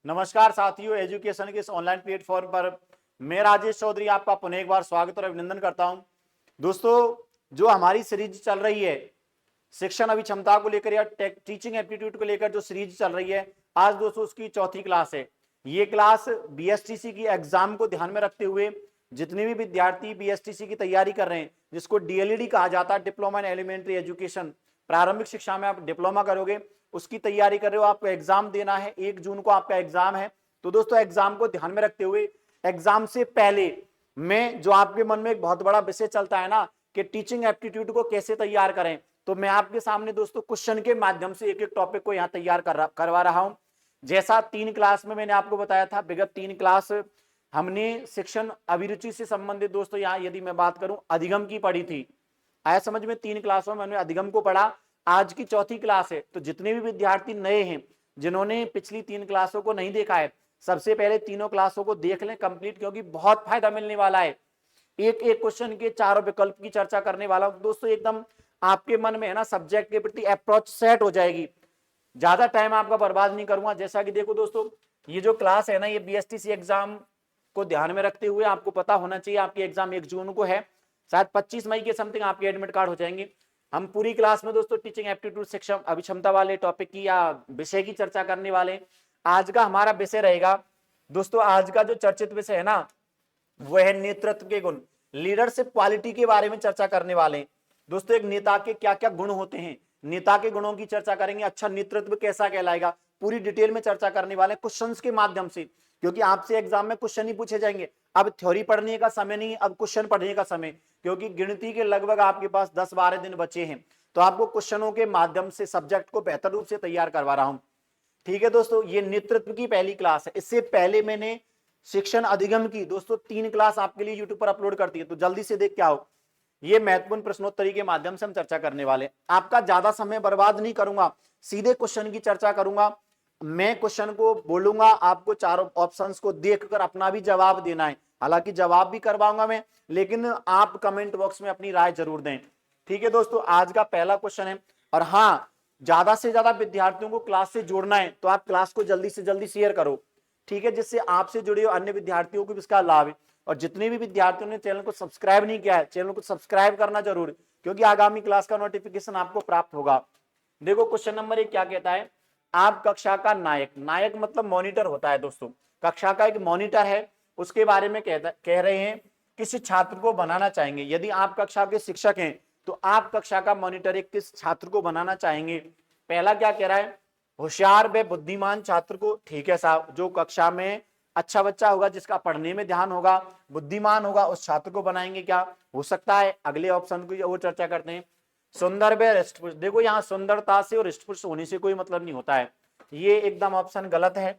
नमस्कार साथियों, एजुकेशन के इस ऑनलाइन प्लेटफॉर्म पर मैं राजेश चौधरी आपका पुनः एक बार स्वागत और अभिनंदन करता हूं। दोस्तों, जो हमारी सीरीज चल रही है शिक्षण अभिक्षमता को लेकर या टीचिंग एप्टीट्यूड को लेकर जो सीरीज चल रही है, आज दोस्तों उसकी चौथी क्लास है। ये क्लास बीएसटीसी की एग्जाम को ध्यान में रखते हुए जितने भी विद्यार्थी बीएसटीसी की तैयारी कर रहे हैं, जिसको डीएलईडी कहा जाता है, डिप्लोमा इन एलिमेंट्री एजुकेशन, प्रारंभिक शिक्षा में आप डिप्लोमा करोगे, उसकी तैयारी कर रहे हो, आपको एग्जाम देना है, 1 जून को आपका एग्जाम है। तो दोस्तों, एग्जाम को ध्यान में रखते हुए एग्जाम से पहले में जो आपके मन में एक बहुत बड़ा विषय चलता है ना कि टीचिंग एप्टीट्यूड को कैसे तैयार करें, तो मैं आपके सामने दोस्तों क्वेश्चन के माध्यम से एक एक टॉपिक को यहाँ तैयार करवा रहा हूं। जैसा 3 क्लास में मैंने आपको बताया था, विगत 3 क्लास हमने शिक्षण अभिरुचि से संबंधित दोस्तों यहाँ यदि मैं बात करूं अधिगम की पढ़ी थी। आया समझ में? 3 क्लासों में हमने अधिगम को पढ़ा, आज की चौथी क्लास है। तो जितने भी विद्यार्थी नए हैं, जिन्होंने पिछली 3 क्लासों को नहीं देखा है, सबसे पहले तीनों क्लासों को देख लें कंप्लीट, क्योंकि बहुत फायदा मिलने वाला है। एक एक क्वेश्चन के चारों विकल्प की चर्चा करने वाला हूं दोस्तों। एकदम आपके मन में है ना सब्जेक्ट के प्रति अप्रोच सेट हो जाएगी। ज्यादा टाइम आपका बर्बाद नहीं करूंगा। जैसा कि देखो दोस्तों, ये जो क्लास है ना, ये बीएसटीसी एग्जाम को ध्यान में रखते हुए आपको पता होना चाहिए आपकी एग्जाम 1 जून को है, शायद 25 मई के समथिंग आपके एडमिट कार्ड हो जाएंगे। हम पूरी क्लास में दोस्तों टीचिंग एप्टीट्यूड शिक्षण अभिक्षमता वाले टॉपिक की या विषय की चर्चा करने वाले। आज का हमारा विषय रहेगा दोस्तों, आज का जो चर्चित विषय है ना, वो है नेतृत्व के गुण, लीडरशिप क्वालिटी के बारे में चर्चा करने वाले हैं। दोस्तों, एक नेता के क्या क्या गुण होते हैं, नेता के गुणों की चर्चा करेंगे। अच्छा नेतृत्व कैसा कहलाएगा, पूरी डिटेल में चर्चा करने वाले क्वेश्चंस के माध्यम से, क्योंकि आपसे एग्जाम में क्वेश्चन ही पूछे जाएंगे। अब थ्योरी पढ़ने का समय नहीं, अब क्वेश्चन पढ़ने का समय, क्योंकि गिनती के लगभग आपके पास 10-12 दिन बचे हैं। तो आपको क्वेश्चनों के माध्यम से सब्जेक्ट को बेहतर रूप से तैयार करवा रहा हूं। ठीक है दोस्तों, ये नेतृत्व की पहली क्लास है। इससे पहले मैंने शिक्षण अधिगम की दोस्तों 3 क्लास आपके लिए यूट्यूब पर अपलोड कर दी है, तो जल्दी से देख के आओ। ये महत्वपूर्ण प्रश्नोत्तरी के माध्यम से हम चर्चा करने वाले। आपका ज्यादा समय बर्बाद नहीं करूंगा, सीधे क्वेश्चन की चर्चा करूंगा। मैं क्वेश्चन को बोलूंगा, आपको चारों ऑप्शंस को देखकर अपना भी जवाब देना है। हालांकि जवाब भी करवाऊंगा मैं, लेकिन आप कमेंट बॉक्स में अपनी राय जरूर दें। ठीक है दोस्तों, आज का पहला क्वेश्चन है। और हाँ, ज्यादा से ज्यादा विद्यार्थियों को क्लास से जोड़ना है, तो आप क्लास को जल्दी से जल्दी शेयर करो, ठीक है, जिससे आपसे जुड़े अन्य विद्यार्थियों को भी इसका लाभ है। और जितने भी विद्यार्थियों ने चैनल को सब्सक्राइब नहीं किया है, चैनल को सब्सक्राइब करना जरूर, क्योंकि आगामी क्लास का नोटिफिकेशन आपको प्राप्त होगा। देखो क्वेश्चन नंबर 1 क्या कहता है, आप कक्षा का नायक, नायक मतलब मॉनिटर होता है दोस्तों, कक्षा का एक मॉनिटर है, उसके बारे में कह रहे हैं किस छात्र को बनाना चाहेंगे। यदि आप कक्षा के शिक्षक हैं तो आप कक्षा का मॉनिटर एक किस छात्र को बनाना चाहेंगे। पहला क्या कह रहा है, होशियार व बुद्धिमान छात्र को। ठीक है साहब, जो कक्षा में अच्छा बच्चा होगा, जिसका पढ़ने में ध्यान होगा, बुद्धिमान होगा, उस छात्र को बनाएंगे। क्या हो सकता है, अगले ऑप्शन को और चर्चा करते हैं। सुंदर व हृष्टपुष्ट, देखो यहाँ सुंदरता से और हृष्टपुष्ट होने से कोई मतलब नहीं होता है, ये एकदम ऑप्शन गलत है।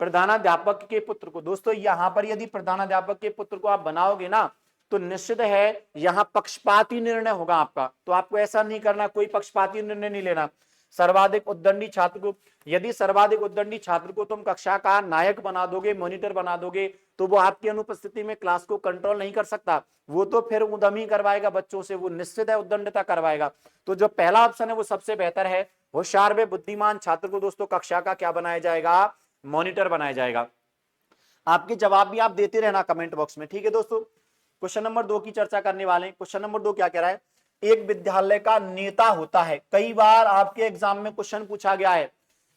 प्रधानाध्यापक के पुत्र को, दोस्तों यहाँ पर यदि प्रधानाध्यापक के पुत्र को आप बनाओगे ना, तो निश्चित है यहाँ पक्षपाती निर्णय होगा आपका। तो आपको ऐसा नहीं करना, कोई पक्षपाती निर्णय नहीं लेना। सर्वाधिक उद्दंडी छात्र को, यदि सर्वाधिक उद्दंडी छात्र को तुम कक्षा का नायक बना दोगे, मॉनिटर बना दोगे, तो वो आपकी अनुपस्थिति में क्लास को कंट्रोल नहीं कर सकता, वो तो फिर उद्यमी करवाएगा बच्चों से, वो निश्चित है उद्दंडता करवाएगा। तो जो पहला ऑप्शन है वो सबसे बेहतर है, होशियार व बुद्धिमान छात्र को दोस्तों कक्षा का क्या बनाया जाएगा, मॉनिटर बनाया जाएगा। आपके जवाब भी आप देते रहना कमेंट बॉक्स में। ठीक है दोस्तों, क्वेश्चन नंबर 2 की चर्चा करने वाले हैं। क्वेश्चन नंबर 2 क्या कह रहा है, एक विद्यालय का नेता होता है। कई बार आपके एग्जाम में क्वेश्चन पूछा गया है,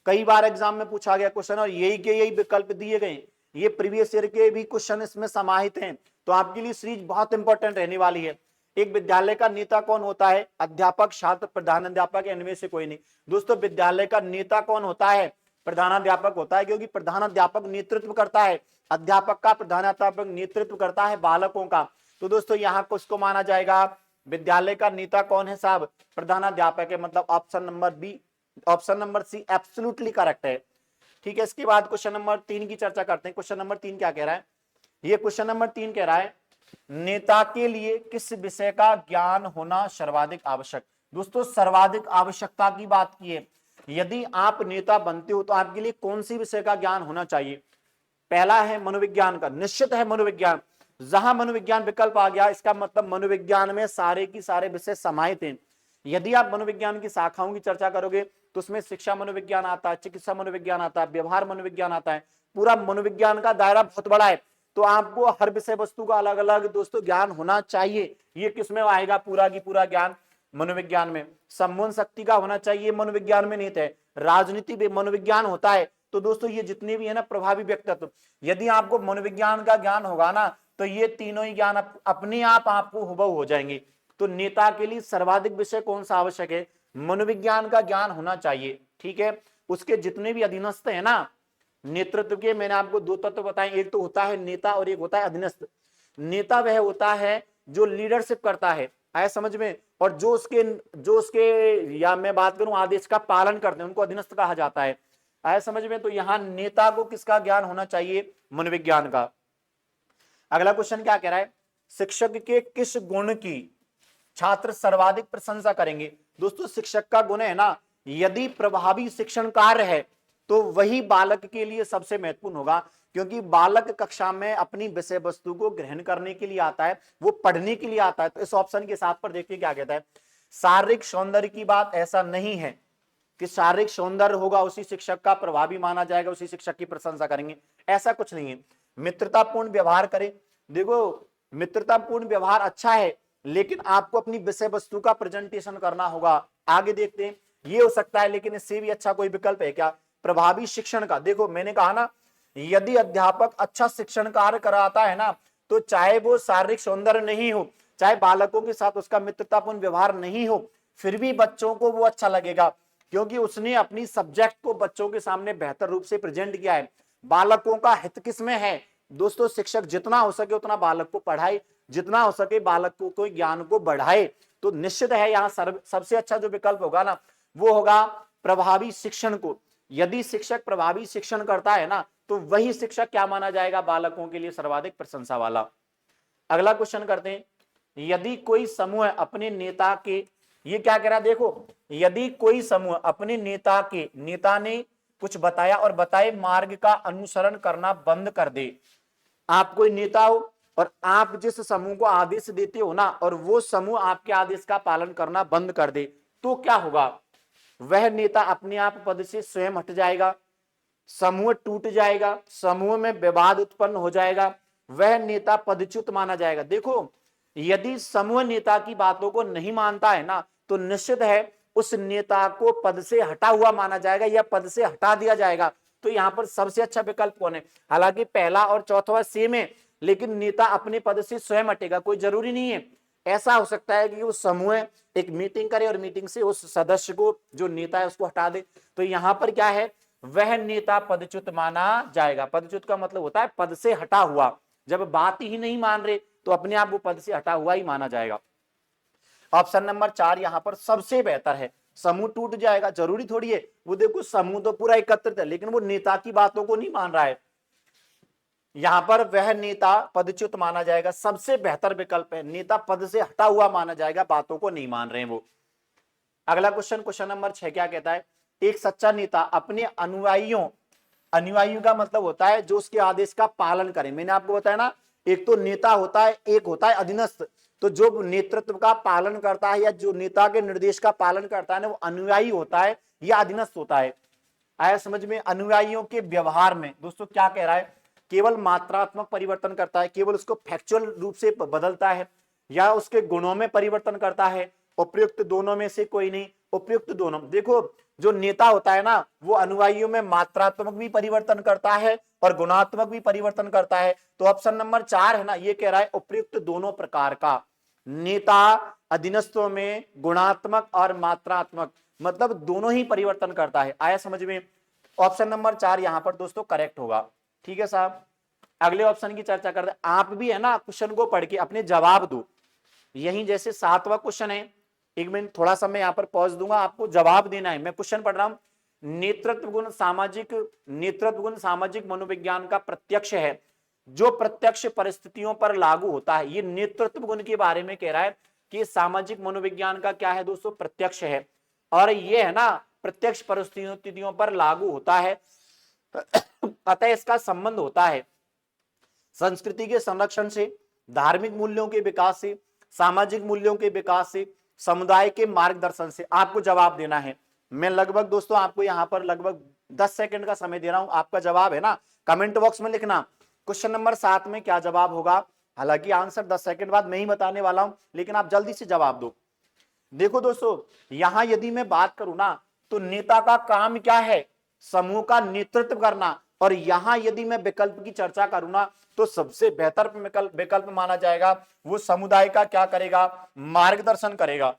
कई बार एग्जाम में पूछा गया क्वेश्चन, और यही के यही विकल्प दिए गए, ये प्रीवियस ईयर के भी क्वेश्चन इसमें समाहित हैं। तो आपके लिए सीरीज बहुत इंपॉर्टेंट रहने वाली है। एक विद्यालय का नेता कौन होता है, अध्यापक, छात्र, प्रधानाध्यापक, इनमें से कोई नहीं। दोस्तों, विद्यालय का नेता कौन होता है, प्रधानाध्यापक होता है, क्योंकि प्रधानाध्यापक नेतृत्व करता है, अध्यापक का प्रधानाध्यापक नेतृत्व करता है बालकों का। तो दोस्तों यहाँ किसको माना जाएगा, विद्यालय का नेता कौन है साहब, प्रधानाध्यापक है, मतलब option number B, option number C absolutely correct है। ठीक है, इसके बाद क्वेश्चन नंबर 3 की चर्चा करते हैं। क्वेश्चन नंबर 3 क्या कह रहा है, ये क्वेश्चन नंबर 3 कह रहा है, नेता के लिए किस विषय का ज्ञान होना सर्वाधिक आवश्यक। दोस्तों, सर्वाधिक आवश्यकता की बात की है, यदि आप नेता बनते हो तो आपके लिए कौन सी विषय का ज्ञान होना चाहिए। पहला है मनोविज्ञान का, निश्चित है मनोविज्ञान। जहां मनोविज्ञान विकल्प आ गया, इसका मतलब मनोविज्ञान में सारे की सारे विषय समाहित हैं। यदि आप मनोविज्ञान की शाखाओं की चर्चा करोगे तो उसमें शिक्षा मनोविज्ञान आता है, चिकित्सा मनोविज्ञान आता है, व्यवहार मनोविज्ञान आता है, पूरा मनोविज्ञान का दायरा बहुत बड़ा है। तो आपको हर विषय वस्तु का अलग अलग दोस्तों ज्ञान होना चाहिए। ये किसमें आएगा? पूरा की पूरा ज्ञान मनोविज्ञान में। संबंध शक्ति का होना चाहिए, मनोविज्ञान में निहित है। राजनीति भी मनोविज्ञान होता है। तो दोस्तों ये जितने भी है ना प्रभावी व्यक्तित्व, यदि आपको मनोविज्ञान का ज्ञान होगा ना तो ये तीनों ही ज्ञान अपने आप आपको हुबहू हो जाएंगे। तो नेता के लिए सर्वाधिक विषय कौन सा आवश्यक है? मनोविज्ञान का ज्ञान होना चाहिए। ठीक है, उसके जितने भी अधीनस्थ है ना नेतृत्व के, मैंने आपको दो तत्व बताए, एक तो होता है नेता और एक होता है अधीनस्थ। नेता वह होता है जो लीडरशिप करता है, आया समझ में, और जो उसके या मैं बात करूं आदेश का पालन करते हैं उनको अधीनस्थ कहा जाता है। आया समझ में। तो यहां नेता को किसका ज्ञान होना चाहिए? मनोविज्ञान का। अगला क्वेश्चन क्या कह रहा है? शिक्षक के किस गुण की छात्र सर्वाधिक प्रशंसा करेंगे? दोस्तों शिक्षक का गुण है ना, यदि प्रभावी शिक्षण कार्य है तो वही बालक के लिए सबसे महत्वपूर्ण होगा, क्योंकि बालक कक्षा में अपनी विषय वस्तु को ग्रहण करने के लिए आता है, वो पढ़ने के लिए आता है। तो इस ऑप्शन के साथ पर देखिए क्या कहता है। शारीरिक सौंदर्य की बात ऐसा नहीं है कि शारीरिक सौंदर्य होगा उसी शिक्षक का प्रभावी माना जाएगा, उसी शिक्षक की प्रशंसा करेंगे, ऐसा कुछ नहीं है। मित्रतापूर्ण व्यवहार करें, देखो मित्रतापूर्ण व्यवहार अच्छा है, लेकिन आपको अपनी विषय वस्तु का प्रेजेंटेशन करना होगा। आगे देखते हैं, ये हो सकता है, लेकिन इससे भी अच्छा कोई विकल्प है क्या? प्रभावी शिक्षण का। देखो मैंने कहा ना, यदि अध्यापक अच्छा शिक्षण कार्य कराता है ना, तो चाहे वो शारीरिक सौंदर्य नहीं हो, चाहे बालकों के साथ उसका मित्रतापूर्ण व्यवहार नहीं हो, फिर भी बच्चों को वो अच्छा लगेगा, क्योंकि उसने अपनी सब्जेक्ट को बच्चों के सामने बेहतर रूप से प्रेजेंट किया है। बालकों का हित किसमें है? दोस्तों शिक्षक जितना हो सके उतना बालक को पढ़ाए, जितना हो सके बालक को ज्ञान को बढ़ाए। तो निश्चित है यहाँ सबसे अच्छा जो विकल्प होगा ना वो होगा प्रभावी शिक्षण को। यदि शिक्षक प्रभावी शिक्षण करता है ना तो वही शिक्षक क्या माना जाएगा? बालकों के लिए सर्वाधिक प्रशंसा वाला। अगला क्वेश्चन करते हैं, यदि कोई समूह अपने नेता के, ये क्या कह रहा है देखो, यदि कोई समूह अपने नेता ने कुछ बताया और बताए मार्ग का अनुसरण करना बंद कर दे। आप कोई नेता हो और आप जिस समूह को आदेश देते हो ना और वो समूह आपके आदेश का पालन करना बंद कर दे, तो क्या होगा? वह नेता अपने आप पद से स्वयं हट जाएगा, समूह टूट जाएगा, समूह में विवाद उत्पन्न हो जाएगा, वह नेता पदच्युत माना जाएगा। देखो यदि समूह नेता की बातों को नहीं मानता है ना तो निश्चित है उस नेता को पद से हटा हुआ माना जाएगा या पद से हटा दिया जाएगा। तो यहां पर सबसे अच्छा विकल्प कौन है? हालांकि पहला और चौथा सेम है, लेकिन नेता अपने पद से स्वयं हटेगा, कोई जरूरी नहीं है। ऐसा हो सकता है कि वो समूह एक मीटिंग करे और मीटिंग से उस सदस्य को जो नेता है उसको हटा दे। तो यहां पर क्या है? वह नेता पदच्युत माना जाएगा। पदच्युत का मतलब होता है पद से हटा हुआ। जब बात ही नहीं मान रहे तो अपने आप वो पद से हटा हुआ ही माना जाएगा। ऑप्शन नंबर 4 यहां पर सबसे बेहतर है। समूह टूट जाएगा जरूरी थोड़ी है, वो देखो समूह तो पूरा एकत्रित है लेकिन वो नेता की बातों को नहीं मान रहा है, यहां पर वह नेता पदच्युत माना जाएगा। सबसे बेहतर विकल्प है, नेता पद से हटा हुआ माना जाएगा, बातों को नहीं मान रहे हैं वो। अगला क्वेश्चन नंबर 6 क्या कहता है? एक सच्चा नेता अपने अनुयायियों का मतलब होता है जो उसके आदेश का पालन करे। मैंने आपको बताया ना, एक तो नेता होता है, एक होता है अधीनस्थ। तो जो नेतृत्व का पालन करता है या जो नेता के निर्देश का पालन करता है ना वो अनुयायी होता है या अधीनस्थ होता है। आया समझ में? अनुयायियों के व्यवहार में दोस्तों क्या कह रहा है? केवल मात्रात्मक परिवर्तन करता है, केवल उसको फैक्चुअल रूप से बदलता है, या उसके गुणों में परिवर्तन करता है? उपयुक्त दोनों में से कोई नहीं। उपयुक्त दोनों, देखो जो नेता होता है ना वो अनुयायियों में मात्रात्मक भी परिवर्तन करता है और गुणात्मक भी परिवर्तन करता है। तो ऑप्शन नंबर 4 है ना, ये कह रहा है उपयुक्त दोनों प्रकार का। नेता अधीनस्थों में गुणात्मक और मात्रात्मक मतलब दोनों ही परिवर्तन करता है। आया समझ में? ऑप्शन नंबर 4 यहां पर दोस्तों करेक्ट होगा। ठीक है साहब, अगले ऑप्शन की चर्चा करते हैं। आप भी है ना क्वेश्चन को पढ़ के अपने जवाब दो। यही जैसे 7वां क्वेश्चन है, एक मिनट थोड़ा सा मैं यहां पर पॉज दूंगा, आपको जवाब देना है। मैं क्वेश्चन पढ़ रहा हूं। नेतृत्व गुण सामाजिक मनोविज्ञान का प्रत्यक्ष है जो प्रत्यक्ष परिस्थितियों पर लागू होता है। ये नेतृत्व गुण के बारे में कह रहा है कि सामाजिक मनोविज्ञान का क्या है दोस्तों? प्रत्यक्ष है, और ये है ना प्रत्यक्ष परिस्थितियों पर लागू होता है। अतः इसका संबंध होता है संस्कृति के संरक्षण से, धार्मिक मूल्यों के विकास से, सामाजिक मूल्यों के विकास से, समुदाय के मार्गदर्शन से। आपको जवाब देना है। मैं लगभग दोस्तों आपको यहां पर लगभग 10 सेकंड का समय दे रहा हूं। आपका जवाब है ना कमेंट बॉक्स में लिखना। क्वेश्चन नंबर 7 में क्या जवाब होगा? हालांकि आंसर 10 सेकंड बाद मैं ही बताने वाला हूं, लेकिन आप जल्दी से जवाब दो। देखो दोस्तों, यहां यदि मैं बात करूं ना, तो नेता का काम क्या है? समूह का नेतृत्व करना। और यहां यदि मैं विकल्प की चर्चा करूं ना, तो सबसे बेहतर विकल्प माना जाएगा वो समुदाय का क्या करेगा? मार्गदर्शन करेगा।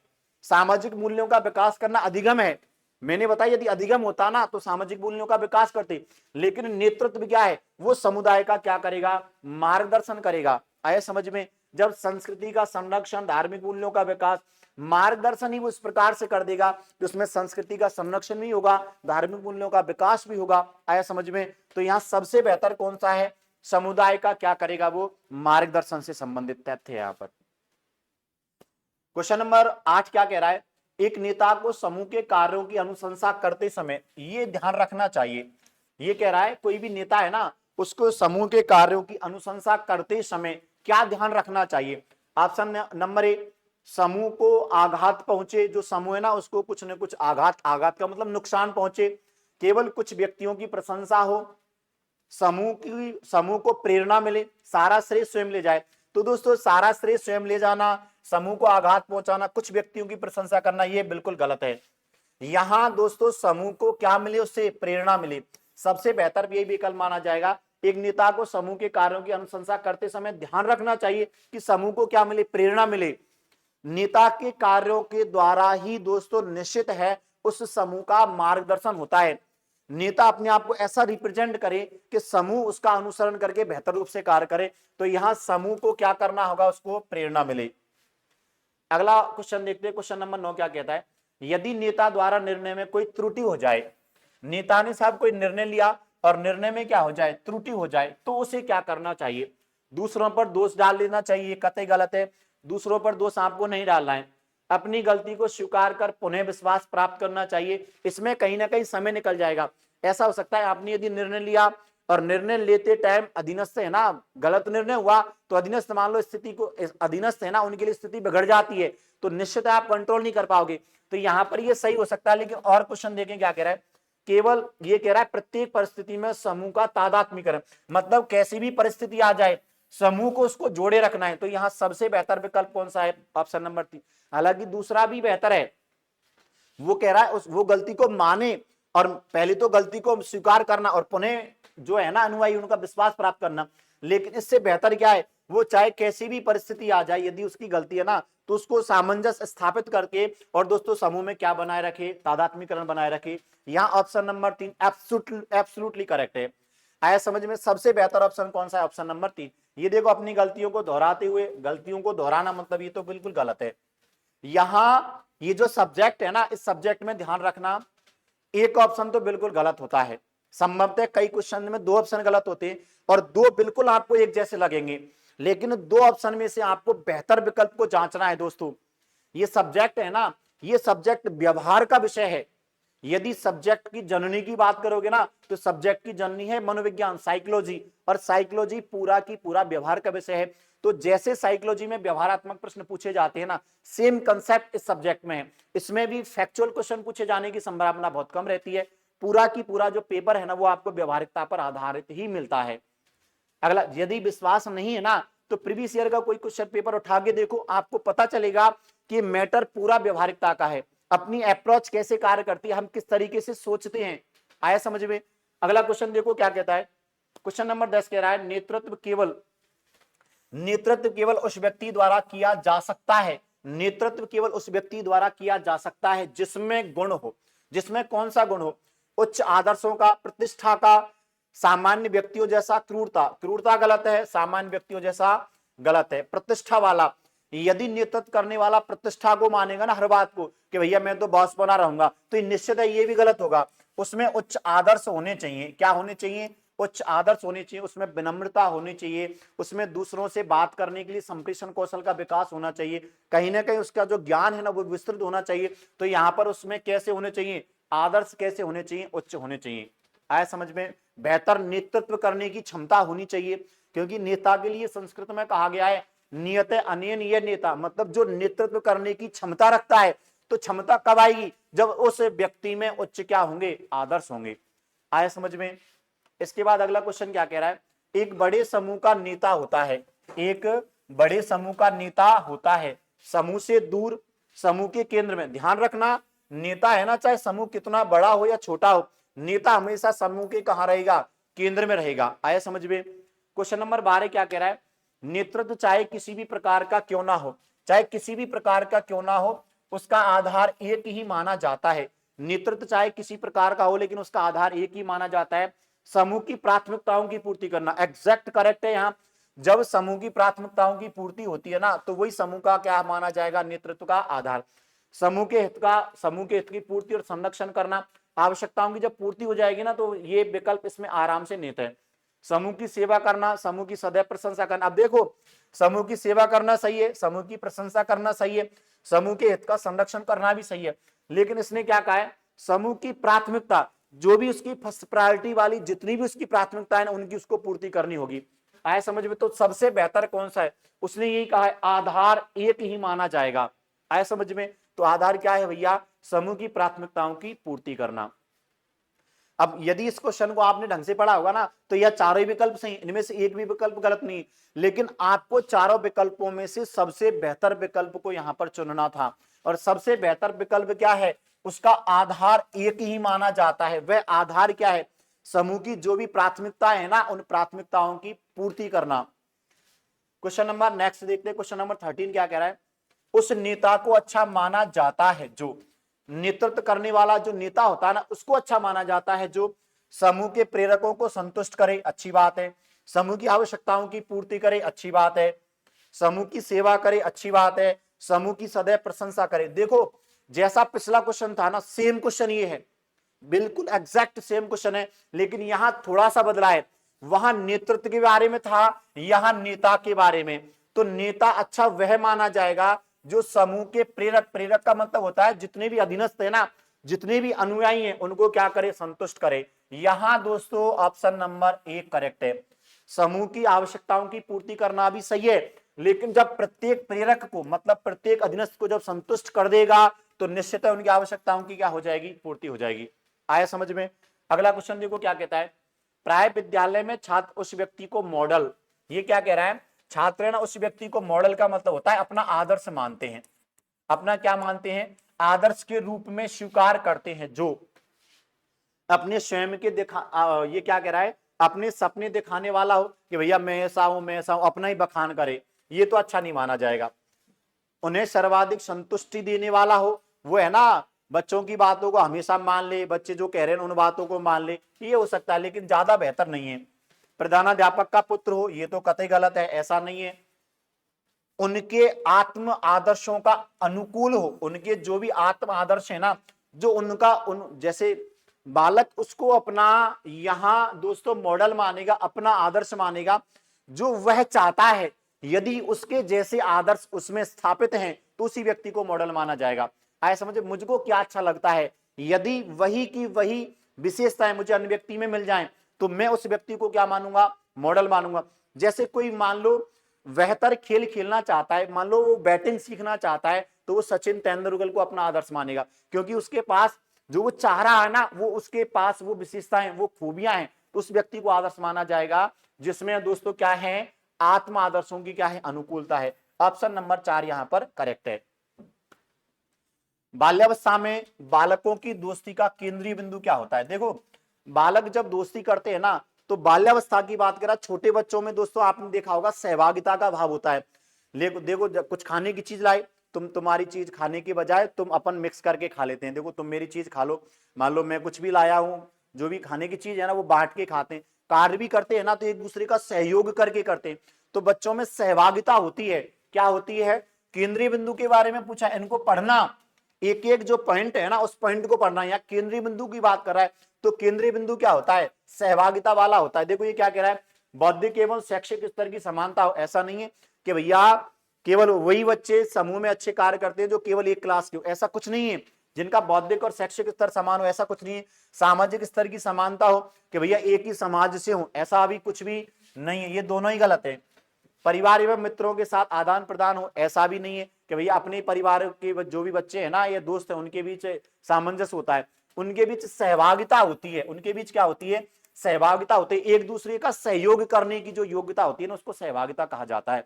सामाजिक मूल्यों का विकास करना अधिगम है। मैंने बताया यदि अधिगम होता ना तो सामाजिक मूल्यों का विकास करते, लेकिन नेतृत्व क्या है? वो समुदाय का क्या करेगा? मार्गदर्शन करेगा। आया समझ में? जब संस्कृति का संरक्षण, धार्मिक मूल्यों का विकास, मार्गदर्शन ही वो इस प्रकार से कर देगा कि उसमें संस्कृति का संरक्षण भी होगा, धार्मिक मूल्यों का विकास भी होगा। आया समझ में? तो यहां सबसे बेहतर कौन सा है? समुदाय का क्या करेगा? वो मार्गदर्शन से संबंधित तथ्य है। यहां पर क्वेश्चन नंबर 8 क्या कह रहा है? एक नेता को समूह के कार्यों की अनुशंसा करते समय ये ध्यान रखना चाहिए। ये कह रहा है कोई भी नेता है ना, उसको समूह के कार्यों की अनुशंसा करते समय क्या ध्यान रखना चाहिए? ऑप्शन नंबर ए, समूह को आघात पहुंचे। जो समूह है ना उसको कुछ न कुछ आघात, आघात का मतलब नुकसान पहुंचे, केवल कुछ व्यक्तियों की प्रशंसा हो, समूह को प्रेरणा मिले, सारा श्रेय स्वयं ले जाए। तो दोस्तों सारा श्रेय स्वयं ले जाना, समूह को आघात पहुंचाना, कुछ व्यक्तियों की प्रशंसा करना, यह बिल्कुल गलत है। यहां दोस्तों समूह को क्या मिले? उससे प्रेरणा मिले। सबसे बेहतर यही विकल्प माना जाएगा। एक नेता को समूह के कार्यों की अनुशंसा करते समय ध्यान रखना चाहिए कि समूह को क्या मिले? प्रेरणा मिले। नेता के कार्यों के द्वारा ही दोस्तों निश्चित है उस समूह का मार्गदर्शन होता है। नेता अपने आप को ऐसा रिप्रेजेंट करे कि समूह उसका अनुसरण करके बेहतर रूप से कार्य करे। तो यहां समूह को क्या करना होगा? उसको प्रेरणा मिले। अगला क्वेश्चन देखते हैं। क्वेश्चन नंबर 9 क्या कहता है? यदि नेता द्वारा निर्णय में कोई त्रुटि हो जाए, नेता ने साहब कोई निर्णय लिया और निर्णय में क्या हो जाए? त्रुटि हो जाए, तो उसे क्या करना चाहिए? दूसरों पर दोष डाल लेना चाहिए? कतई गलत है। दूसरों पर दोष आपको नहीं डालना है। अपनी गलती को स्वीकार कर पुनः विश्वास प्राप्त करना चाहिए। इसमें कहीं ना कहीं समय निकल जाएगा। ऐसा हो सकता है आपने यदि निर्णय लिया और निर्णय लेते टाइम अधीनस्थ है ना, गलत निर्णय हुआ, तो अधीनस्थ मान लो स्थिति को, अधीनस्थ है ना, उनके लिए स्थिति बिगड़ जाती है, तो निश्चित आप कंट्रोल नहीं कर पाओगे। तो यहां पर ये सही हो सकता है। लेकिन और क्वेश्चन देखें क्या कह रहा है? केवल ये कह रहा है प्रत्येक परिस्थिति में समूह का तादात्म्यकरण, मतलब कैसी भी परिस्थिति आ जाए समूह को उसको जोड़े रखना है। तो यहां सबसे बेहतर विकल्प कौन सा है? Option number 3। हालांकि दूसरा भी बेहतर है। वो कह रहा है वो गलती को माने, और पहले तो गलती को स्वीकार करना और पुनः जो है ना अनुयायी उनका विश्वास प्राप्त करना। लेकिन इससे बेहतर क्या है? वो चाहे कैसी भी परिस्थिति आ जाए, यदि उसकी गलती है ना, तो उसको सामंजस्य स्थापित करके और दोस्तों समूह में क्या बनाए रखे? तादात्म्यकरण बनाए रखे। यहाँ ऑप्शन नंबर 3 एब्सोल्युटली करेक्ट है। आया समझ में? सबसे बेहतर ऑप्शन कौन सा है? Option number 3। ये देखो, अपनी गलतियों को दोहराते हुए, गलतियों को दोहराना मतलब ये तो बिल्कुल गलत है। यहां ये जो सब्जेक्ट है ना, इस सब्जेक्ट में ध्यान रखना, एक ऑप्शन तो बिल्कुल गलत होता है। संभवतः कई क्वेश्चन में 2 ऑप्शन गलत होते हैं और 2 बिल्कुल आपको एक जैसे लगेंगे, लेकिन 2 ऑप्शन में से आपको बेहतर विकल्प को जांचना है दोस्तों। ये सब्जेक्ट है ना, ये सब्जेक्ट व्यवहार का विषय है। यदि सब्जेक्ट की जननी की बात करोगे ना, तो सब्जेक्ट की जननी है मनोविज्ञान, साइकोलॉजी, और साइकोलॉजी पूरा की पूरा व्यवहार का विषय है। तो जैसे साइकोलॉजी में व्यवहारात्मक प्रश्न पूछे जाते हैं ना, सेम कंसेप्ट इस सब्जेक्ट में है। इसमें भी फैक्चुअल क्वेश्चन पूछे जाने की संभावना बहुत कम रहती है। पूरा की पूरा जो पेपर है ना, वो आपको व्यवहारिकता पर आधारित ही मिलता है। अगला, यदि विश्वास नहीं है ना, तो प्रीवियस ईयर का कोई क्वेश्चन पेपर उठा के देखो, आपको पता चलेगा कि मैटर पूरा व्यवहारिकता का है। अपनी अप्रोच कैसे कार्य करती है, हम किस तरीके से सोचते हैं। आया समझ में? अगला क्वेश्चन देखो क्या कहता है। क्वेश्चन नंबर 10 कह रहा है नेतृत्व केवल उस व्यक्ति द्वारा किया जा सकता है। नेतृत्व केवल उस व्यक्ति द्वारा किया जा सकता है जिसमें गुण हो। जिसमें कौन सा गुण हो? उच्च आदर्शों का, प्रतिष्ठा का, सामान्य व्यक्तियों जैसा क्रूरता, क्रूरता गलत है, सामान्य व्यक्तियों जैसा गलत है, प्रतिष्ठा वाला। यदि नेतृत्व करने वाला प्रतिष्ठा को मानेगा ना, हर बात को कि भैया मैं तो बॉस बना रहूंगा, तो निश्चित है ये भी गलत होगा। उसमें उच्च आदर्श होने चाहिए। क्या होने चाहिए? उच्च आदर्श होने चाहिए। उसमें विनम्रता होनी चाहिए। उसमें दूसरों से बात करने के लिए संप्रेषण कौशल का विकास होना चाहिए। कहीं ना कहीं उसका जो ज्ञान है ना, वो विस्तृत होना चाहिए। तो यहां पर उसमें कैसे होने चाहिए? आदर्श कैसे होने चाहिए? उच्च होने चाहिए। आया समझ में? बेहतर नेतृत्व करने की क्षमता होनी चाहिए, क्योंकि नेता के लिए संस्कृत में कहा गया है नियत अनेन ये नेता, मतलब जो नेतृत्व करने की क्षमता रखता है। तो क्षमता कब आएगी? जब उस व्यक्ति में उच्च क्या होंगे? आदर्श होंगे। आया समझ में? इसके बाद अगला क्वेश्चन क्या कह रहा है? एक बड़े समूह का नेता होता है, एक बड़े समूह का नेता होता है, समूह से दूर समूह के केंद्र में। ध्यान रखना, नेता है ना, चाहे समूह कितना बड़ा हो या छोटा हो, नेता हमेशा समूह के कहां रहेगा? केंद्र में रहेगा। आया समझ में? क्वेश्चन नंबर 12 क्या कह रहा है? नेतृत्व चाहे किसी भी प्रकार का क्यों ना हो, चाहे किसी भी प्रकार का क्यों ना हो, उसका आधार एक ही माना जाता है। नेतृत्व चाहे किसी प्रकार का हो, लेकिन उसका आधार एक ही माना जाता है, समूह की प्राथमिकताओं की पूर्ति करना। एग्जैक्ट करेक्ट है यहां। जब समूह की प्राथमिकताओं की पूर्ति होती है ना, तो वही समूह का क्या माना जाएगा? नेतृत्व का आधार। समूह के हित की पूर्ति और संरक्षण करना, आवश्यकताओं की जब पूर्ति हो जाएगी ना, तो ये विकल्प इसमें आराम से निहित है। समूह की सेवा करना, समूह की सदैव प्रशंसा करना। अब देखो, समूह की सेवा करना सही है, समूह की प्रशंसा करना सही है, समूह के हित का संरक्षण करना भी सही है, लेकिन इसने क्या कहा है? समूह की प्राथमिकता, जो भी उसकी फर्स्ट प्रायोरिटी वाली जितनी भी उसकी प्राथमिकता है ना, उनकी उसको पूर्ति करनी होगी। आए समझ में? तो सबसे बेहतर कौन सा है? उसने यही कहा है, आधार एक ही माना जाएगा। आए समझ में? तो आधार क्या है भैया? समूह की प्राथमिकताओं की पूर्ति करना। अब यदि इस क्वेश्चन को आपने ढंग से पढ़ा होगा ना, तो यह चारों ही विकल्प सही, इनमें से एक भी विकल्प गलत नहीं, लेकिन आपको चारों विकल्पों में से सबसे बेहतर विकल्प को यहां पर चुनना था। और सबसे बेहतर विकल्प क्या है? उसका आधार एक ही माना जाता है। वह आधार क्या है? समूह की जो भी प्राथमिकता है ना, उन प्राथमिकताओं की पूर्ति करना। क्वेश्चन नंबर नेक्स्ट देखते हैं। क्वेश्चन नंबर 13 क्या कह रहा है? उस नेता को अच्छा माना जाता है, जो नेतृत्व करने वाला जो नेता होता है ना, उसको अच्छा माना जाता है जो समूह के प्रेरकों को संतुष्ट करे, अच्छी बात है, समूह की आवश्यकताओं की पूर्ति करे, अच्छी बात है, समूह की सेवा करे, अच्छी बात है, समूह की सदैव प्रशंसा करे। देखो, जैसा पिछला क्वेश्चन था ना, सेम क्वेश्चन ये है, बिल्कुल एग्जैक्ट सेम क्वेश्चन है, लेकिन यहां थोड़ा सा बदला है। वहां नेतृत्व के बारे में था, यहां नेता के बारे में। तो नेता अच्छा वह माना जाएगा जो समूह के प्रेरक, प्रेरक का मतलब होता है जितने भी अधीनस्थ है ना, जितने भी अनुयायी हैं, उनको क्या करे? संतुष्ट करे। यहां दोस्तों ऑप्शन नंबर 1 करेक्ट है। समूह की आवश्यकताओं की पूर्ति करना भी सही है, लेकिन जब प्रत्येक प्रेरक को, मतलब प्रत्येक अधीनस्थ को जब संतुष्ट कर देगा, तो निश्चित है उनकी आवश्यकताओं की क्या हो जाएगी? पूर्ति हो जाएगी। आया समझ में? अगला क्वेश्चन देखो क्या कहता है? प्राय विद्यालय में छात्र उस व्यक्ति को मॉडल, ये क्या कह रहा है? छात्र है ना, उस व्यक्ति को मॉडल का मतलब होता है अपना आदर्श मानते हैं। अपना क्या मानते हैं? आदर्श के रूप में स्वीकार करते हैं, जो अपने स्वयं के ये क्या कह रहा है? अपने सपने दिखाने वाला हो कि भैया मैं ऐसा हूं, मैं ऐसा हूं, अपना ही बखान करे, ये तो अच्छा नहीं माना जाएगा। उन्हें सर्वाधिक संतुष्टि देने वाला हो, वो है ना, बच्चों की बातों को हमेशा मान ले, बच्चे जो कह रहे हैं उन बातों को मान ले, ये हो सकता है, लेकिन ज्यादा बेहतर नहीं है। प्रधानाध्यापक का पुत्र हो, ये तो कतई गलत है, ऐसा नहीं है। उनके आत्म आदर्शों का अनुकूल हो, उनके जो भी आत्म आदर्श है ना, जो उनका जैसे बालक उसको अपना यहां दोस्तों मॉडल मानेगा, अपना आदर्श मानेगा, जो वह चाहता है, यदि उसके जैसे आदर्श उसमें स्थापित हैं, तो उसी व्यक्ति को मॉडल माना जाएगा। आए समझे? मुझको क्या अच्छा लगता है, यदि वही की वही विशेषताएं मुझे अन्य व्यक्ति में मिल जाएं, तो मैं उस व्यक्ति को क्या मानूंगा? मॉडल मानूंगा। जैसे कोई मान लो बेहतर खेल खेलना चाहता है, मान लो वो बैटिंग सीखना चाहता है, तो वो सचिन तेंदुलकर को अपना आदर्श मानेगा, क्योंकि उसके पास जो वो चाह रहा है ना, वो उसके पास वो विशेषताएं, वो खूबियां हैं, तो उस व्यक्ति को आदर्श माना जाएगा, जिसमें दोस्तों क्या है? आत्म आदर्शों की क्या है? अनुकूलता है। ऑप्शन नंबर 4 यहां पर करेक्ट है। बाल्यावस्था में बालकों की दोस्ती का केंद्रीय बिंदु क्या होता है? देखो, बालक जब दोस्ती करते हैं ना, तो बाल्यावस्था की बात करा, छोटे बच्चों में दोस्तों आपने देखा होगा सहभागिता का भाव होता है। देखो कुछ खाने की चीज लाए, तुम्हारी चीज खाने के बजाय तुम अपन मिक्स करके खा लेते हैं। देखो, तुम मेरी चीज खा लो, मान लो मैं कुछ भी लाया हूं, जो भी खाने की चीज है ना, वो बांट के खाते हैं। कार्य भी करते हैं ना, तो एक दूसरे का सहयोग करके करते हैं। तो बच्चों में सहभागिता होती है। क्या होती है? केंद्रीय बिंदु के बारे में पूछा, इनको पढ़ना, एक एक जो पॉइंट है ना, उस पॉइंट को पढ़ना। यहाँ केंद्रीय बिंदु की बात कर रहा है, तो केंद्रीय बिंदु क्या होता है? सहभागिता वाला होता है। देखो ये क्या कह रहा है? बौद्धिक एवं शैक्षिक स्तर की समानता हो। ऐसा नहीं है कि भैया केवल वही बच्चे समूह में अच्छे कार्य करते हैं जो केवल एक क्लास के हो, ऐसा कुछ नहीं है। जिनका बौद्धिक और शैक्षिक स्तर समान हो, ऐसा कुछ नहीं है। सामाजिक स्तर की समानता हो कि भैया एक ही समाज से हो, ऐसा अभी कुछ भी नहीं है। ये दोनों ही गलत है। परिवार एवं मित्रों के साथ आदान प्रदान हो, ऐसा भी नहीं है कि भैया अपने परिवार के जो भी बच्चे हैं ना या दोस्त हैं उनके बीच सामंजस्य होता है, उनके बीच सहभागिता होती है, उनके बीच क्या होती है, सहभागिता होती है, एक दूसरे का सहयोग करने की जो योग्यता होती है ना उसको सहभागिता कहा जाता है।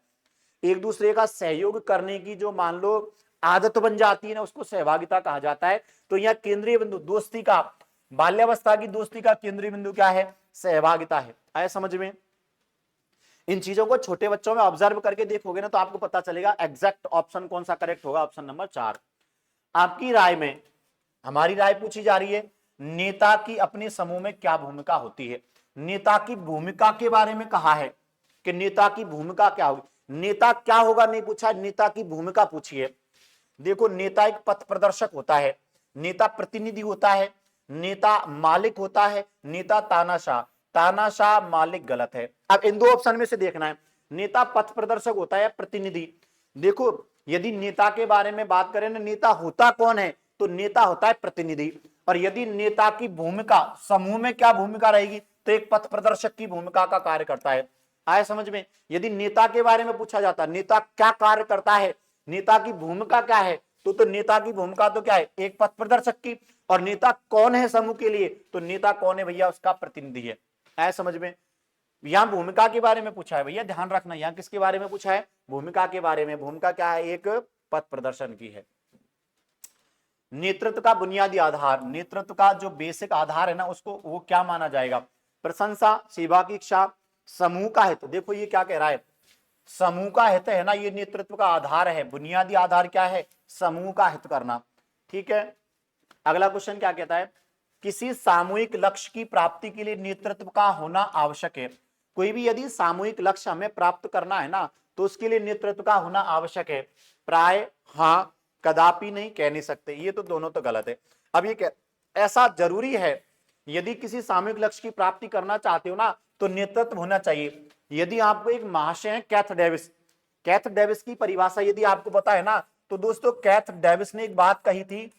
एक दूसरे का सहयोग करने की जो मान लो आदत बन जाती है ना उसको सहभागिता कहा जाता है। तो यहाँ केंद्रीय बिंदु दोस्ती का, बाल्यावस्था की दोस्ती का केंद्रीय बिंदु क्या है, सहभागिता है। आया समझ में? इन चीजों को छोटे बच्चों में ऑब्जर्व करके देखोगे ना तो आपको पता चलेगा एग्जैक्ट ऑप्शन कौन सा करेक्ट होगा, ऑप्शन नंबर 4। आपकी राय में, हमारी राय पूछी जा रही है, नेता की अपने समूह में क्या भूमिका होती है। नेता की भूमिका के बारे में कहा है कि नेता की भूमिका क्या होगी, नेता क्या होगा नहीं पूछा, नेता की भूमिका पूछी है। देखो नेता एक पथ प्रदर्शक होता है, नेता प्रतिनिधि होता है, नेता मालिक होता है, नेता तानाशाह। तानाशाह मालिक गलत है। अब इन दो ऑप्शन में से देखना है, नेता पथ प्रदर्शक होता है प्रतिनिधि। देखो यदि नेता के बारे में बात करें ना, नेता होता कौन है, तो नेता होता है प्रतिनिधि। और यदि नेता की भूमिका समूह में क्या भूमिका रहेगी, तो एक पथ प्रदर्शक की भूमिका का कार्य करता है। आया समझ में? यदि नेता के बारे में पूछा जाता है नेता क्या कार्य करता है, नेता की भूमिका क्या है, तो नेता की भूमिका तो क्या है, एक पथ प्रदर्शक की। और नेता कौन है समूह के लिए, तो नेता कौन है भैया, उसका प्रतिनिधि है। आया समझ में? यहां भूमिका के बारे में पूछा है भैया, ध्यान रखना, यहां किसके बारे में पूछा है, भूमिका के बारे में। भूमिका क्या है, एक पथ प्रदर्शन की है। नेतृत्व का बुनियादी आधार, नेतृत्व का जो बेसिक आधार है ना उसको वो क्या माना जाएगा, प्रशंसा, सेवा की इच्छा, समूह का हित। देखो ये क्या कह रहा है, समूह का हित है ना, ये नेतृत्व का आधार है। बुनियादी आधार क्या है, समूह का हित करना। ठीक है, अगला क्वेश्चन क्या कहता है, किसी सामूहिक लक्ष्य की प्राप्ति के लिए नेतृत्व का होना आवश्यक है। कोई भी यदि सामूहिक लक्ष्य हमें प्राप्त करना है ना तो उसके लिए नेतृत्व का होना आवश्यक है। प्राय, हाँ, कदापि नहीं, कह नहीं सकते, ये तो दोनों तो गलत है। अब ये ऐसा जरूरी है, यदि किसी सामूहिक लक्ष्य की प्राप्ति करना चाहते हो ना तो नेतृत्व होना चाहिए। यदि आपको एक महाशय है कैथ डेविस, कैथ डेविस की परिभाषा यदि आपको पता है ना तो दोस्तों कैथ डेविस ने एक बात कही थी,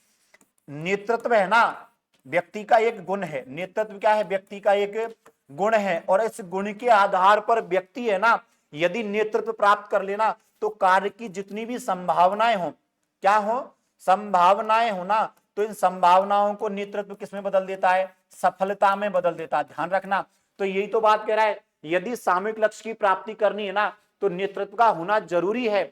नेतृत्व है ना व्यक्ति का एक गुण है। नेतृत्व क्या है, व्यक्ति का एक गुण है। और इस गुण के आधार पर व्यक्ति है ना यदि नेतृत्व प्राप्त कर लेना तो कार्य की जितनी भी संभावनाएं हो, क्या हो, संभावनाएं हो ना, तो इन संभावनाओं को नेतृत्व किसमें बदल देता है, सफलता में बदल देता है। ध्यान रखना, तो यही तो बात कह रहा है, यदि सामूहिक लक्ष्य की प्राप्ति करनी है ना तो नेतृत्व का होना जरूरी है।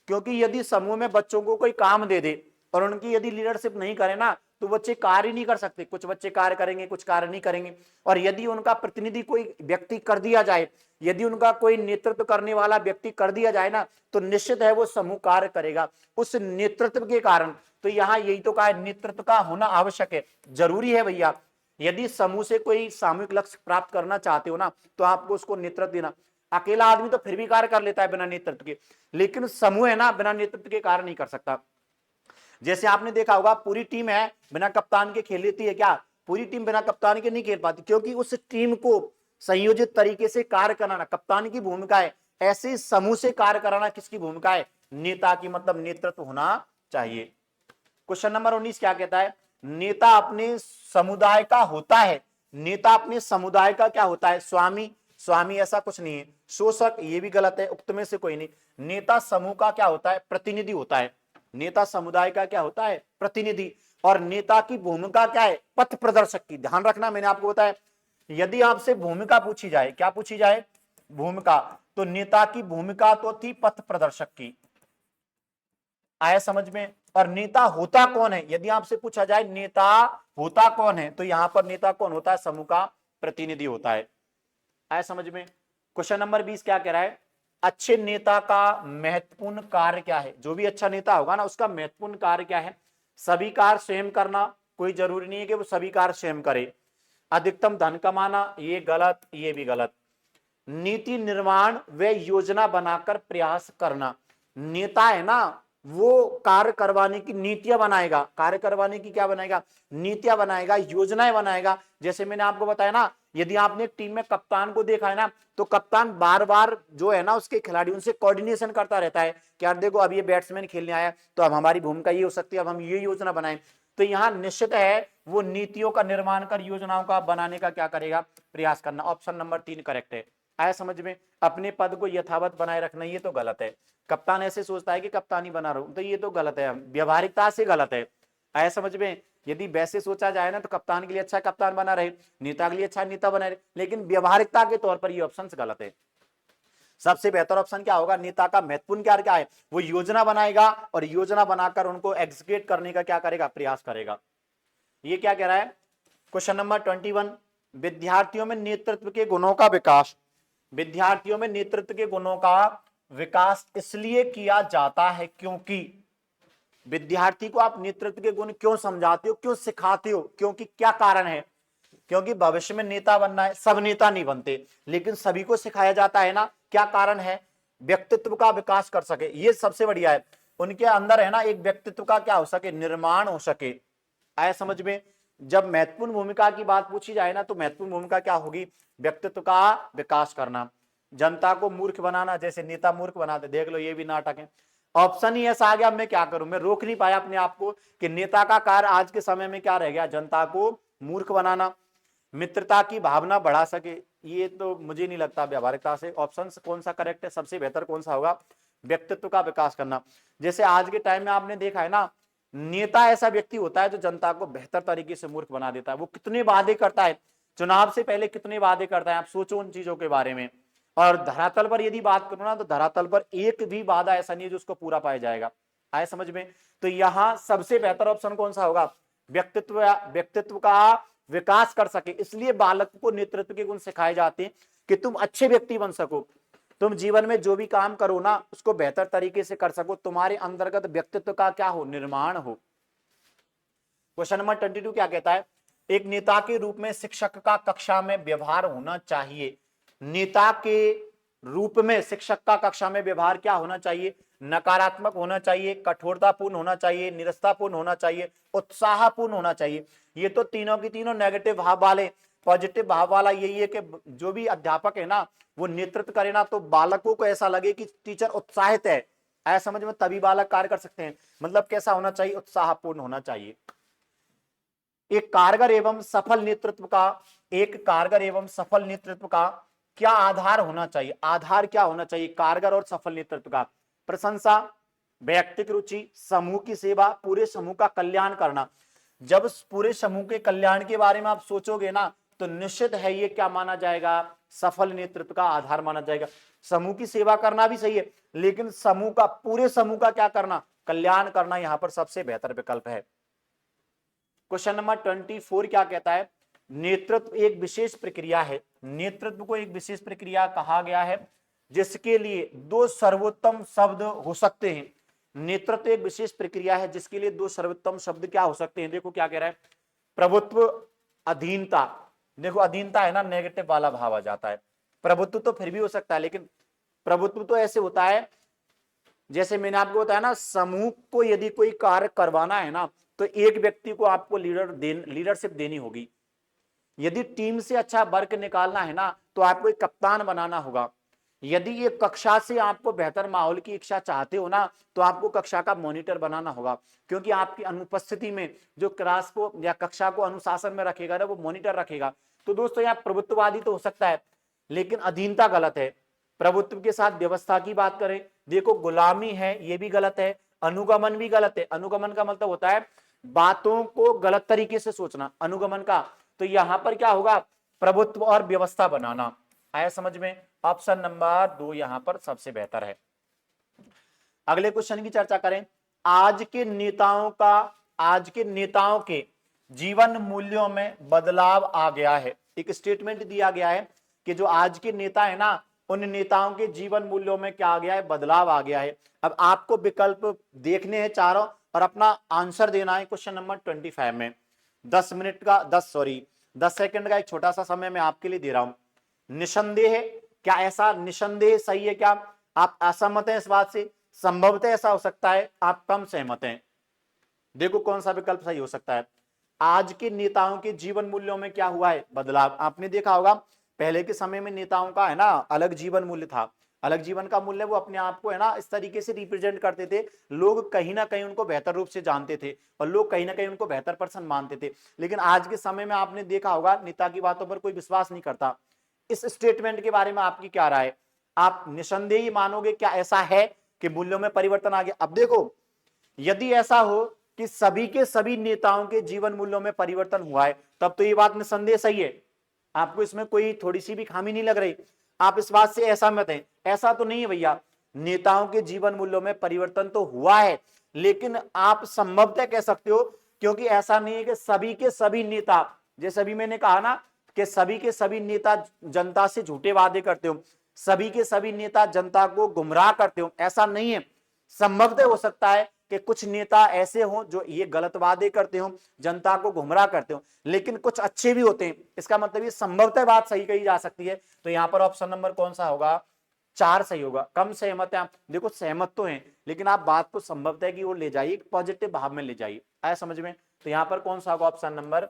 क्योंकि यदि समूह में बच्चों को कोई काम दे दे और उनकी यदि लीडरशिप नहीं करे ना तो बच्चे कार्य नहीं कर सकते। कुछ बच्चे कार्य करेंगे, कुछ कार्य नहीं करेंगे। और यदि उनका प्रतिनिधि कोई व्यक्ति कर दिया जाए, यदि उनका कोई नेतृत्व करने वाला व्यक्ति कर दिया जाए ना तो निश्चित है वो समूह कार्य करेगा उस नेतृत्व के कारण। तो यहाँ यही तो कहा है, नेतृत्व का होना आवश्यक है, जरूरी है भैया। यदि समूह से कोई सामूहिक लक्ष्य प्राप्त करना चाहते हो ना तो आपको उसको नेतृत्व देना। अकेला आदमी तो फिर भी कार्य कर लेता है बिना नेतृत्व के, लेकिन समूह है ना बिना नेतृत्व के कार्य नहीं कर सकता। जैसे आपने देखा होगा पूरी टीम है बिना कप्तान के खेल लेती है क्या, पूरी टीम बिना कप्तान के नहीं खेल पाती, क्योंकि उस टीम को संयोजित तरीके से कार्य कराना कप्तान की भूमिका है। ऐसे समूह से कार्य कराना किसकी भूमिका है, नेता की, मतलब नेतृत्व होना चाहिए। क्वेश्चन नंबर 19 क्या कहता है, नेता अपने समुदाय का होता है। नेता अपने समुदाय का क्या होता है, स्वामी। स्वामी ऐसा कुछ नहीं है। शोषक, ये भी गलत है, उक्त में से कोई नहीं। नेता समूह का क्या होता है, प्रतिनिधि होता है। नेता समुदाय का क्या होता है, प्रतिनिधि। और नेता की भूमिका क्या है, पथ प्रदर्शक की। ध्यान रखना, मैंने आपको बताया यदि आपसे भूमिका पूछी जाए, क्या पूछी जाए, भूमिका, तो नेता की भूमिका तो थी पथ प्रदर्शक की। आया समझ में? और नेता होता कौन है, यदि आपसे पूछा जाए नेता होता कौन है तो यहां पर नेता कौन होता है, समूह का प्रतिनिधि होता है। आया समझ में? क्वेश्चन नंबर 20 क्या कह रहा है, अच्छे नेता का महत्वपूर्ण कार्य क्या है। जो भी अच्छा नेता होगा ना उसका महत्वपूर्ण कार्य क्या है, सभी कार्य स्वयं करना, कोई जरूरी नहीं है कि वो सभी कार्य स्वयं करे। अधिकतम धन कमाना, ये गलत, ये भी गलत। नीति निर्माण व योजना बनाकर प्रयास करना। नेता है ना वो कार्य करवाने की नीतियां बनाएगा, कार्य करवाने की क्या बनाएगा, नीतियां बनाएगा, योजनाएं बनाएगा। जैसे मैंने आपको बताया ना, यदि आपने एक टीम में कप्तान को देखा है ना तो कप्तान बार बार जो है ना उसके खिलाड़ियों से कोऑर्डिनेशन करता रहता है कि यार देखो अब ये बैट्समैन खेलने आया तो अब हमारी भूमिका ये हो सकती है, अब हम ये योजना बनाएं। तो यहाँ निश्चित है वो नीतियों का निर्माण कर योजनाओं का बनाने का क्या करेगा, प्रयास करना। ऑप्शन नंबर 3 करेक्ट है। आया समझ में? अपने पद को यथावत बनाए रखना ये तो गलत है। कप्तान ऐसे सोचता है कि कप्तानी बना रहा हूं, तो ये तो गलत है, व्यवहारिकता से गलत है। आया समझ में? यदि वैसे सोचा जाए ना तो कप्तान के लिए अच्छा कप्तान बना रहे, नेता के लिए अच्छा नेता बना रहे, लेकिन व्यवहारिकता के तौर पर ये ऑप्शन गलत है। सबसे बेहतर ऑप्शन क्या होगा? नेता का महत्वपूर्ण कार्य क्या है? वो योजना बनाएगा और योजना बनाकर उनको एग्जीक्यूट करने का क्या करेगा? प्रयास करेगा। ये क्या कह रहा है? क्वेश्चन नंबर 21, विद्यार्थियों में नेतृत्व के गुणों का विकास। विद्यार्थियों में नेतृत्व के गुणों का विकास इसलिए किया जाता है क्योंकि विद्यार्थी को आप नेतृत्व के गुण क्यों समझाते हो, क्यों सिखाते हो? क्योंकि क्या कारण है? क्योंकि भविष्य में नेता बनना है। सब नेता नहीं बनते, लेकिन सभी को सिखाया जाता है ना। क्या कारण है? व्यक्तित्व का विकास कर सके, ये सबसे बढ़िया है। उनके अंदर है ना एक व्यक्तित्व का क्या हो सके? निर्माण हो सके। आया समझ में? जब महत्वपूर्ण भूमिका की बात पूछी जाए ना तो महत्वपूर्ण भूमिका क्या होगी? व्यक्तित्व का विकास करना। जनता को मूर्ख बनाना, जैसे नेता मूर्ख बनाते, देख लो ये भी नाटक है। ऑप्शन ही ऐसा आ गया, अब मैं क्या करूं? मैं रोक नहीं पाया अपने आप को कि नेता का कार्य आज के समय में क्या रह गया? जनता को मूर्ख बनाना। मित्रता की भावना बढ़ा सके, ये तो मुझे नहीं लगता व्यवहारिकता से। ऑप्शन कौन सा करेक्ट है? सबसे बेहतर कौन सा होगा? व्यक्तित्व का विकास करना। जैसे आज के टाइम में आपने देखा है ना, नेता ऐसा व्यक्ति होता है जो जनता को बेहतर तरीके से मूर्ख बना देता है। वो कितने वादे करता है, चुनाव से पहले कितने वादे करता है, आप सोचो उन चीजों के बारे में। और धरातल पर यदि बात करो ना तो धरातल पर एक भी वादा ऐसा नहीं है जो उसको पूरा पाया जाएगा। आए समझ में? तो यहां सबसे बेहतर ऑप्शन कौन सा होगा? व्यक्तित्व, व्यक्तित्व का विकास कर सके, इसलिए बालक को नेतृत्व के गुण सिखाए जाते हैं कि तुम अच्छे व्यक्ति बन सको, तुम जीवन में जो भी काम करो ना उसको बेहतर तरीके से कर सको, तुम्हारे अंतर्गत व्यक्तित्व का क्या हो? निर्माण हो। क्वेश्चन नंबर 22 क्या कहता है? एक नेता के रूप में शिक्षक का कक्षा में व्यवहार होना चाहिए। नेता के रूप में शिक्षक का कक्षा में व्यवहार क्या होना चाहिए? नकारात्मक होना चाहिए, कठोरतापूर्ण होना चाहिए, निरस्तापूर्ण होना चाहिए, उत्साहपूर्ण होना चाहिए। ये तो तीनों की तीनों नेगेटिव भाव वाले। पॉजिटिव भाव वाला यही है कि जो भी अध्यापक है ना वो नेतृत्व करे ना तो बालकों को ऐसा लगे कि टीचर उत्साहित है। ऐसा समझ में? तभी बालक कार्य कर सकते हैं। मतलब कैसा होना चाहिए? उत्साहपूर्ण होना चाहिए। एक कारगर एवं सफल नेतृत्व का, एक कारगर एवं सफल नेतृत्व का क्या आधार होना चाहिए? आधार क्या होना चाहिए कारगर और सफल नेतृत्व का? प्रशंसा, व्यक्तिगत रुचि, समूह की सेवा, पूरे समूह का कल्याण करना। जब पूरे समूह के कल्याण के बारे में आप सोचोगे ना तो निश्चित है ये क्या माना जाएगा? सफल नेतृत्व का आधार माना जाएगा। समूह की सेवा करना भी सही है, लेकिन समूह का, पूरे समूह का क्या करना? कल्याण करना यहां पर सबसे बेहतर विकल्प है। क्वेश्चन नंबर 24 क्या कहता है? नेतृत्व एक विशेष प्रक्रिया है। नेतृत्व को एक विशेष प्रक्रिया कहा गया है जिसके लिए दो सर्वोत्तम शब्द हो सकते हैं। नेतृत्व एक विशेष प्रक्रिया है जिसके लिए दो सर्वोत्तम शब्द क्या हो सकते हैं? देखो क्या कह रहा है? प्रभुत्व, अधीनता। देखो अधीनता है ना, नेगेटिव वाला भाव आ जाता है। प्रभुत्व तो फिर भी हो सकता है, लेकिन प्रभुत्व तो ऐसे होता है जैसे मैंने आपको बताया ना, समूह को यदि कोई कार्य करवाना है ना तो एक व्यक्ति को आपको लीडरशिप देनी होगी। यदि टीम से अच्छा वर्क निकालना है ना तो आपको एक कप्तान बनाना होगा। यदि ये कक्षा से आपको बेहतर माहौल की इच्छा चाहते हो ना तो आपको कक्षा का मॉनिटर बनाना होगा, क्योंकि आपकी अनुपस्थिति में जो क्लास को या कक्षा को अनुशासन में रखेगा ना वो मॉनिटर रखेगा। तो दोस्तों यहाँ प्रभुत्ववादी तो हो सकता है, लेकिन अधीनता गलत है। प्रभुत्व के साथ व्यवस्था की बात करें, देखो गुलामी है ये भी गलत है, अनुगमन भी गलत है। अनुगमन का मतलब होता है बातों को गलत तरीके से सोचना, अनुगमन का। तो यहां पर क्या होगा? प्रभुत्व और व्यवस्था बनाना। आया समझ में? ऑप्शन नंबर 2 यहां पर सबसे बेहतर है। अगले क्वेश्चन की चर्चा करें। आज के नेताओं के जीवन मूल्यों में बदलाव आ गया है। एक स्टेटमेंट दिया गया है कि जो आज के नेता है ना उन नेताओं के जीवन मूल्यों में क्या आ गया है? बदलाव आ गया है। अब आपको विकल्प देखने हैं चारों और अपना आंसर देना है क्वेश्चन नंबर 25 में। 10 सेकंड का एक छोटा सा समय मैं आपके लिए दे रहा हूं। निसंदेह, क्या ऐसा निसंदेह सही है? क्या आप असहमत हैं इस बात से? संभवतः ऐसा हो सकता है आप कम सहमत हैं। देखो कौन सा विकल्प सही हो सकता है। आज के नेताओं के जीवन मूल्यों में क्या हुआ है? बदलाव। आपने देखा होगा पहले के समय में नेताओं का है ना अलग जीवन मूल्य था, अलग जीवन का मूल्य। वो अपने आप को है ना इस तरीके से रिप्रेजेंट करते थे, लोग कहीं ना कहीं उनको बेहतर रूप से जानते थे और लोग कहीं ना कहीं उनको बेहतर पर्सन मानते थे। लेकिन आज के समय में आपने देखा होगा नेता की बातों पर कोई विश्वास नहीं करता। इस स्टेटमेंट के बारे में आपकी क्या राय है? आप निसंदेह मानोगे क्या ऐसा है कि मूल्यों में परिवर्तन आ गया? अब देखो, यदि ऐसा हो कि सभी के सभी नेताओं के जीवन मूल्यों में परिवर्तन हुआ है, तब तो ये बात निसंदेह सही है। आपको इसमें कोई थोड़ी सी भी खामी नहीं लग रही? आप इस बात से ऐसा मत है? ऐसा तो नहीं है भैया, नेताओं के जीवन मूल्यों में परिवर्तन तो हुआ है, लेकिन आप संभवतः कह सकते हो, क्योंकि ऐसा नहीं है कि सभी के सभी नेता, जैसे अभी मैंने कहा ना कि सभी के सभी नेता जनता से झूठे वादे करते हो, सभी के सभी नेता जनता को गुमराह करते हो, ऐसा नहीं है। संभवतः हो सकता है कि कुछ नेता ऐसे हों जो ये गलत वादे करते हो, जनता को गुमराह करते हो, लेकिन कुछ अच्छे भी होते हैं। इसका मतलब ये संभवतः बात सही कही जा सकती है। तो यहां पर ऑप्शन नंबर कौन सा होगा? 4 सही होगा। कम सहमत है आप? देखो सहमत तो हैं, लेकिन आप बात को संभवतः की ओर ले जाइए, पॉजिटिव भाव में ले जाइए। आया समझ में? तो यहां पर कौन सा होगा? ऑप्शन नंबर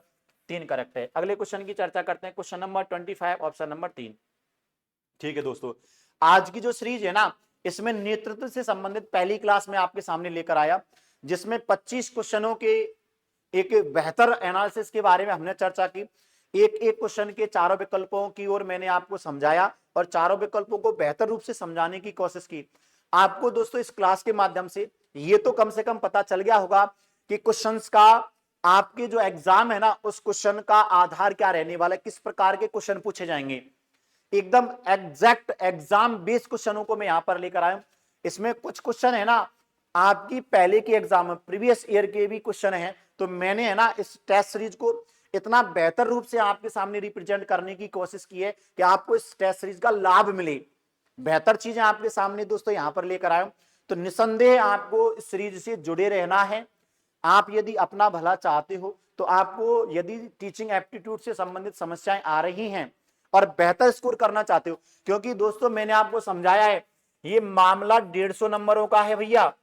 3 करेक्ट है। अगले क्वेश्चन की चर्चा करते हैं, क्वेश्चन नंबर 25, ऑप्शन नंबर 3। ठीक है दोस्तों, आज की जो सीरीज है ना, इसमें नेतृत्व से संबंधित पहली क्लास में आपके सामने लेकर आया, जिसमें 25 क्वेश्चनों के एक बेहतर एनालिसिस के बारे में हमने चर्चा की। एक एक क्वेश्चन के चारों विकल्पों की ओर मैंने आपको समझाया और चारों विकल्पों को बेहतर रूप से समझाने की कोशिश की। आपको दोस्तों इस क्लास के माध्यम से ये तो कम से कम पता चल गया होगा कि क्वेश्चंस का आपके जो एग्जाम है ना, उस क्वेश्चन का आधार क्या रहने वाला है, किस प्रकार के क्वेश्चन पूछे जाएंगे। एकदम एग्जैक्ट एग्जाम बेस्ड क्वेश्चनों को मैं यहां पर लेकर आया हूं। इसमें कुछ क्वेश्चन है ना आपकी पहले के एग्जाम में, प्रीवियस ईयर के भी क्वेश्चन है, तो मैंने है ना इस टेस्ट सीरीज को इतना बेहतर रूप से आपके सामने रिप्रेजेंट करने की कोशिश की है कि आपको इस टेस्ट सीरीज का लाभ मिले। बेहतर चीजें आपके सामने दोस्तों यहां पर लेकर आया हूं। तो निसंदेह आपको इस सीरीज से जुड़े रहना है। आप यदि अपना भला चाहते हो तो आपको यदि टीचिंग एप्टीट्यूड से संबंधित समस्याएं आ रही हैं और बेहतर स्कोर करना चाहते हो, क्योंकि दोस्तों मैंने आपको समझाया है ये मामला 150 नंबरों का है भैया,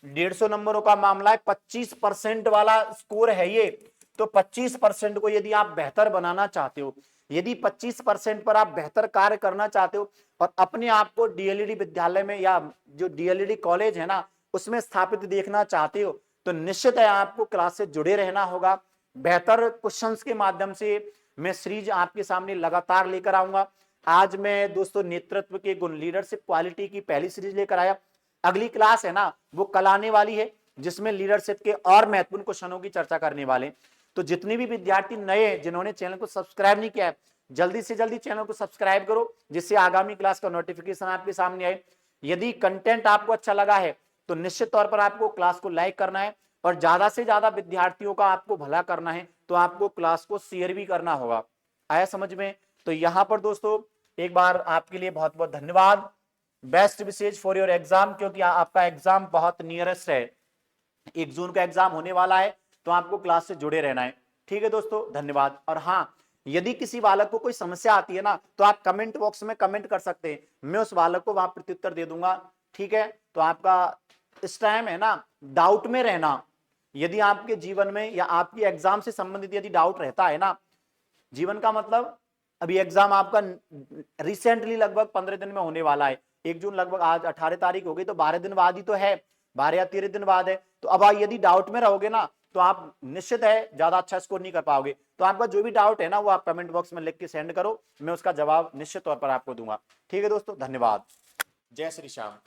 150 नंबरों का मामला है, 25% वाला स्कोर है ये। तो 25% को यदि आप बेहतर बनाना चाहते हो, यदि 25% पर आप बेहतर कार्य करना चाहते हो और अपने आप को डीएलईडी विद्यालय में या जो डीएलईडी कॉलेज है ना उसमें स्थापित देखना चाहते हो, तो निश्चित है आपको क्लास से जुड़े रहना होगा। बेहतर क्वेश्चंस के माध्यम से मैं सीरीज आपके सामने लगातार लेकर आऊंगा। आज मैं दोस्तों नेतृत्व के गुण, लीडरशिप क्वालिटी की पहली सीरीज लेकर आया। अगली क्लास है ना वो कल आने वाली है, जिसमें लीडरशिप के और महत्वपूर्ण क्वेश्चनों की चर्चा करने वाले। तो जितने भी विद्यार्थी नए हैं जिन्होंने चैनल को सब्सक्राइब नहीं किया है, जल्दी से जल्दी चैनल को सब्सक्राइब करो, जिससे आगामी क्लास का नोटिफिकेशन आपके सामने आए। यदि कंटेंट आपको अच्छा लगा है तो निश्चित तौर पर आपको क्लास को लाइक करना है और ज्यादा से ज्यादा विद्यार्थियों का आपको भला करना है, तो आपको क्लास को शेयर भी करना होगा। आया समझ में? तो यहां पर दोस्तों एक बार आपके लिए बहुत बहुत धन्यवाद। Best wishes for your exam, क्योंकि आपका एग्जाम बहुत नियरेस्ट है, 1 जून का एग्जाम होने वाला है, तो आपको क्लास से जुड़े रहना है। ठीक है दोस्तों, धन्यवाद। और हाँ, यदि किसी बालक को कोई समस्या आती है ना तो आप कमेंट बॉक्स में कमेंट कर सकते हैं, मैं उस बालक को वहां प्रत्युत्तर दे दूंगा। ठीक है, तो आपका इस टाइम है ना डाउट में रहना, यदि आपके जीवन में या आपकी एग्जाम से संबंधित यदि डाउट रहता है ना, जीवन का मतलब अभी एग्जाम आपका रिसेंटली लगभग 15 दिन में होने वाला है, 1 जून लगभग, आज 18 तारीख हो गई, तो 12 दिन बाद ही तो है, 12 या 13 दिन बाद है। तो अब यदि डाउट में रहोगे ना तो आप निश्चित है ज्यादा अच्छा स्कोर नहीं कर पाओगे। तो आपका जो भी डाउट है ना वो आप कमेंट बॉक्स में लिख के सेंड करो, मैं उसका जवाब निश्चित तौर पर आपको दूंगा। ठीक है दोस्तों, धन्यवाद। जय श्री श्याम।